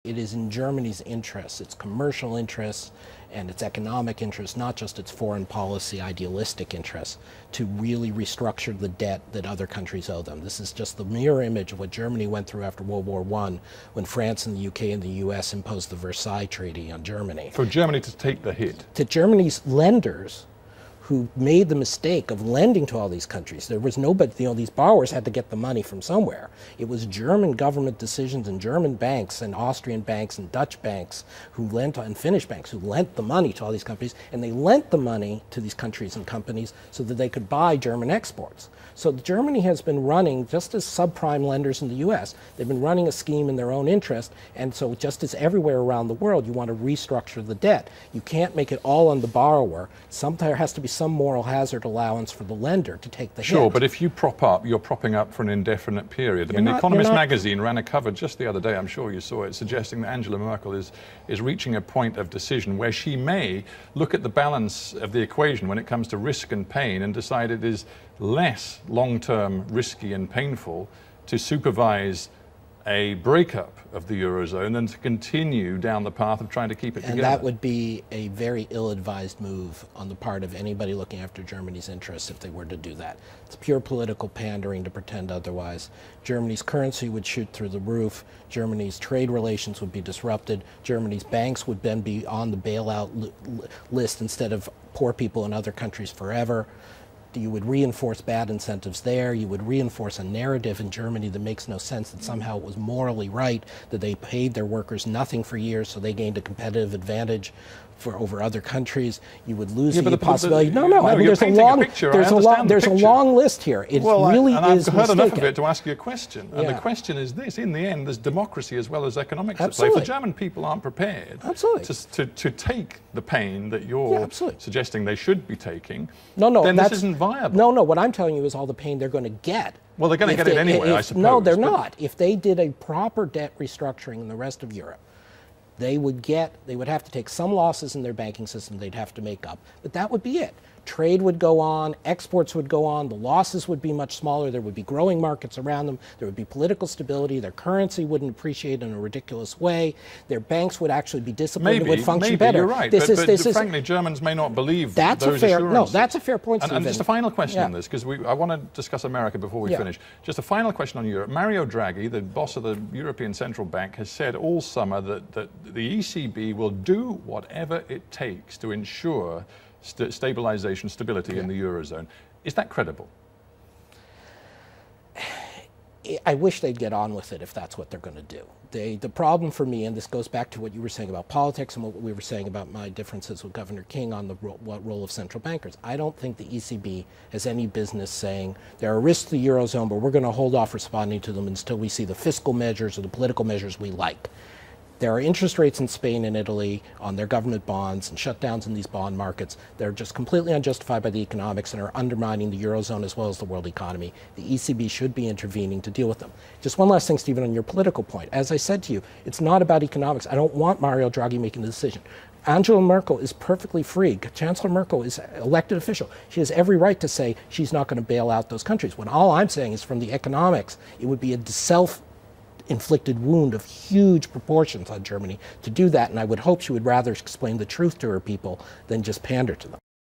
It is in Germany's interests, its commercial interests and its economic interests, not just its foreign policy idealistic interests, to really restructure the debt that other countries owe them. This is just the mirror image of what Germany went through after World War I, when France and the UK and the US imposed the Versailles Treaty on Germany. For Germany to take the hit. To Germany's lenders, who made the mistake of lending to all these countries. There was nobody, these borrowers had to get the money from somewhere. It was German government decisions and German banks and Austrian banks and Dutch banks who lent, and Finnish banks who lent the money to all these companies, and they lent the money to these countries and companies so that they could buy German exports. So Germany has been running, just as subprime lenders in the US, they've been running a scheme in their own interest, and so just as everywhere around the world, you want to restructure the debt. You can't make it all on the borrower. There has to be some moral hazard allowance for the lender to take the hit. Sure, but if you prop up, you're propping up for an indefinite period. The Economist magazine ran a cover just the other day, I'm sure you saw it, suggesting that Angela Merkel is reaching a point of decision where she may look at the balance of the equation when it comes to risk and pain and decide it is less long-term risky and painful to supervise a breakup of the eurozone than to continue down the path of trying to keep it together. And that would be a very ill-advised move on the part of anybody looking after Germany's interests if they were to do that. It's pure political pandering to pretend otherwise. Germany's currency would shoot through the roof. Germany's trade relations would be disrupted. Germany's banks would then be on the bailout list instead of poor people in other countries forever. You would reinforce bad incentives there. You would reinforce a narrative in Germany that makes no sense, that somehow it was morally right that they paid their workers nothing for years so they gained a competitive advantage over other countries. You would lose the possibility. I mean, there's a long list here. It really is I've heard enough of it to ask you a question. And the question is this: in the end, there's democracy as well as economics at play. If the German people aren't prepared to take the pain that you're suggesting they should be taking, then this isn't viable. No, what I'm telling you is all the pain they're going to get. Well, they're going to get it anyway, I suppose. No, they're not. If they did a proper debt restructuring in the rest of Europe, they would have to take some losses in their banking system they'd have to make up, but that would be it. Trade would go on, exports would go on, the losses would be much smaller, there would be growing markets around them, there would be political stability, their currency wouldn't appreciate in a ridiculous way, their banks would actually be disciplined and would function better. You're right, but frankly, Germans may not believe those assurances. No, that's a fair point, Stephen. And just a final question on this, because I want to discuss America before we finish. Just a final question on Europe. Mario Draghi, the boss of the European Central Bank, has said all summer that the ECB will do whatever it takes to ensure stabilization, stability in the eurozone. Is that credible? I wish they'd get on with it if that's what they're going to do. The problem for me, and this goes back to what you were saying about politics and what we were saying about my differences with Governor King on the role of central bankers. I don't think the ECB has any business saying there are risks to the eurozone, but we're going to hold off responding to them until we see the fiscal measures or the political measures we like. There are interest rates in Spain and Italy on their government bonds and shutdowns in these bond markets. They're just completely unjustified by the economics and are undermining the eurozone as well as the world economy. The ECB should be intervening to deal with them. Just one last thing, Stephen, on your political point. As I said to you, it's not about economics. I don't want Mario Draghi making the decision. Angela Merkel is perfectly free. Chancellor Merkel is an elected official. She has every right to say she's not going to bail out those countries. When all I'm saying is from the economics, it would be a self-inflicted wound of huge proportions on Germany to do that, and I would hope she would rather explain the truth to her people than just pander to them.